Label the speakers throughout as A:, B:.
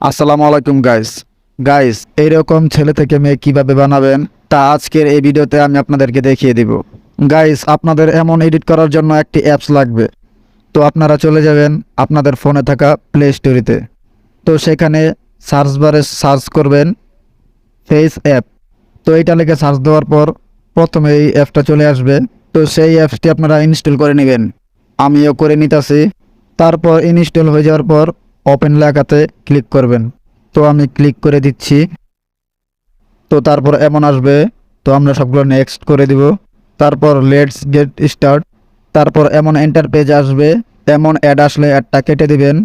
A: আসসালামু আলাইকুম গাইস এইরকম ছেলে থেকে মেয়ে কিভাবে বানাবেন তা আজকের এই ভিডিওতে আমি আপনাদেরকে দেখিয়ে দিব। গাইস, আপনাদের এমন এডিট করার জন্য একটি অ্যাপস লাগবে। তো আপনারা চলে যাবেন আপনাদের ফোনে থাকা প্লে স্টোরিতে। তো সেখানে সার্চ বারে সার্চ করবেন ফেস অ্যাপ। তো এইটা লিখে সার্চ দেওয়ার পর প্রথমে এই অ্যাপটা চলে আসবে। তো সেই অ্যাপসটি আপনারা ইনস্টল করে নেবেন, আমিও করে নিতেছি। তারপর ইনস্টল হয়ে যাওয়ার পর ওপেন লেখাতে ক্লিক করবেন। তো আমি ক্লিক করে দিচ্ছি। তো তারপর এমন আসবে, তো আমরা সবগুলো নেক্সট করে দিব। তারপর লেটস গেট স্টার্ট। তারপর এমন এন্টার পেজ আসবে, এমন অ্যাড আসলে অ্যাডটা কেটে দিবেন।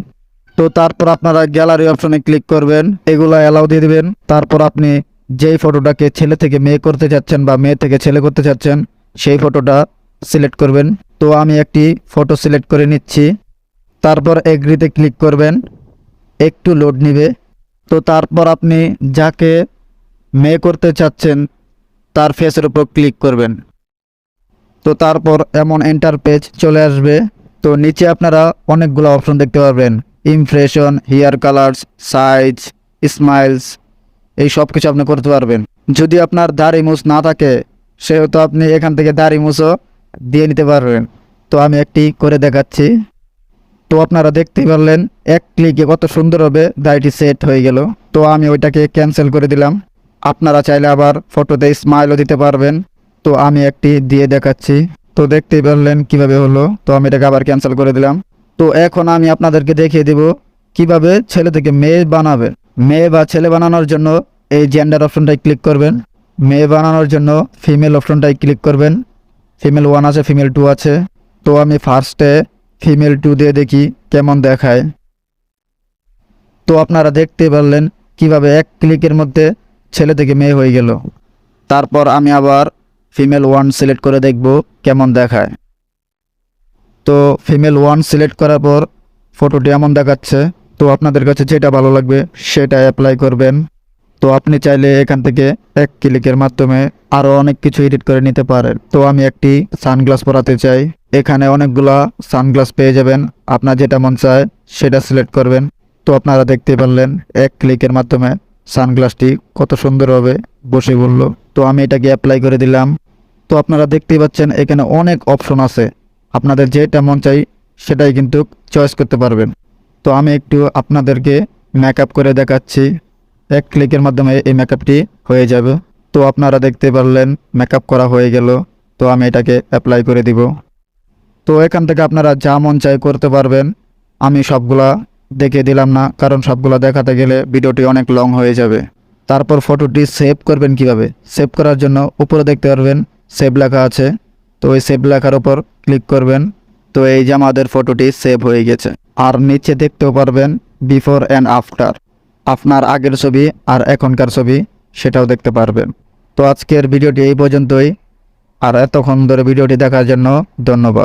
A: তো তারপর আপনারা গ্যালারি অপশনে ক্লিক করবেন, এগুলো অ্যালাউ দিয়ে দিবেন। তারপর আপনি যেই ফটোটাকে ছেলে থেকে মেয়ে করতে চাচ্ছেন বা মেয়ে থেকে ছেলে করতে চাচ্ছেন সেই ফটোটা সিলেক্ট করবেন। তো আমি একটি ফটো সিলেক্ট করে নিচ্ছি। তারপর এগ্রিতে ক্লিক করবেন, একটু লোড নিবে। তো তারপর আপনি যাকে মেয়ে করতে চাচ্ছেন তার ফেসের উপর ক্লিক করবেন। তো তারপর এমন এন্টার পেজ চলে আসবে। তো নিচে আপনারা অনেকগুলো অপশন দেখতে পারবেন, impression, hair colours, size, smiles, এই সব কিছু আপনি করতে পারবেন। যদি আপনার দাড়ি মুছ না থাকে সেহেতু আপনি এখান থেকে দাড়ি মুছও দিয়ে নিতে পারবেন। তো আমি একটি করে দেখাচ্ছি। তো আপনারা দেখতেই পারলেন এক ক্লিকে কত সুন্দর হবে দাড়িটি সেট হয়ে গেল। তো আমি ওইটাকে ক্যান্সেল করে দিলাম। আপনারা চাইলে আবার ফটোতে স্মাইলও দিতে পারবেন। তো আমি একটি দিয়ে দেখাচ্ছি। তো দেখতেই পারলেন কিভাবে হলো। তো আমি এটাকে আবার ক্যান্সেল করে দিলাম। তো এখন আমি আপনাদেরকে দেখিয়ে দিব কিভাবে ছেলে থেকে মেয়ে বানাবেন। মেয়ে বা ছেলে বানানোর জন্য এই জেন্ডার অপশনটায় ক্লিক করবেন। মেয়ে বানানোর জন্য ফিমেল অপশনটায় ক্লিক করবেন। ফিমেল 1 আছে, ফিমেল 2 আছে। তো আমি ফার্স্টে ফিমেল 2 দিয়ে দেখি কেমন দেখায়। তো আপনারা দেখতে পারলেন কিভাবে এক ক্লিকের মধ্যে ছেলে থেকে মেয়ে হয়ে গেল। তারপর আমি আবার ফিমেল 1 সিলেক্ট করে দেখব কেমন দেখায়। তো ফিমেল 1 সিলেক্ট করার পর ফটোটি এমন দেখাচ্ছে। তো আপনাদের কাছে যেটা ভালো লাগবে সেটা অ্যাপ্লাই করবেন। তো আপনি চাইলে এখান থেকে এক ক্লিকের মাধ্যমে আরও অনেক কিছু এডিট করে নিতে পারেন। তো আমি একটি সানগ্লাস পরাতে চাই, এখানে অনেকগুলা সানগ্লাস পেয়ে যাবেন। আপনার যেটা মন চায় সেটা সিলেক্ট করবেন। তো আপনারা দেখতে পারলেন এক ক্লিকের মাধ্যমে সানগ্লাসটি কত সুন্দরভাবে বসে পড়ল। তো আমি এটাকে অ্যাপ্লাই করে দিলাম। তো আপনারা দেখতেই পাচ্ছেন এখানে অনেক অপশন আছে, আপনাদের যেটা মন চাই সেটাই কিন্তু চয়েস করতে পারবেন। তো আমি একটু আপনাদেরকে মেকআপ করে দেখাচ্ছি। এক ক্লিকের মাধ্যমে এই মেকআপটি হয়ে যাবে। তো আপনারা দেখতে পারলেন মেকআপ করা হয়ে গেল। তো আমি এটাকে অ্যাপ্লাই করে দিব। তো এখান থেকে আপনারা যা মন চাই করতে পারবেন। আমি সবগুলা দেখে দিলাম না, কারণ সবগুলা দেখাতে গেলে ভিডিওটি অনেক লং হয়ে যাবে। তারপর ফটোটি সেভ করবেন কিভাবে, সেভ করার জন্য উপরে দেখতে পারবেন সেভ লেখা আছে। তো ওই সেভ লেখার উপর ক্লিক করবেন। তো এই যে আমাদের ফটোটি সেভ হয়ে গেছে। আর নিচে দেখতেও পারবেন বিফোর অ্যান্ড আফটার, আপনার আগের ছবি আর এখনকার ছবি সেটাও দেখতে পারবেন। তো আজকের ভিডিওটি এই পর্যন্তই। আর এতক্ষণ ধরে ভিডিওটি দেখার জন্য ধন্যবাদ।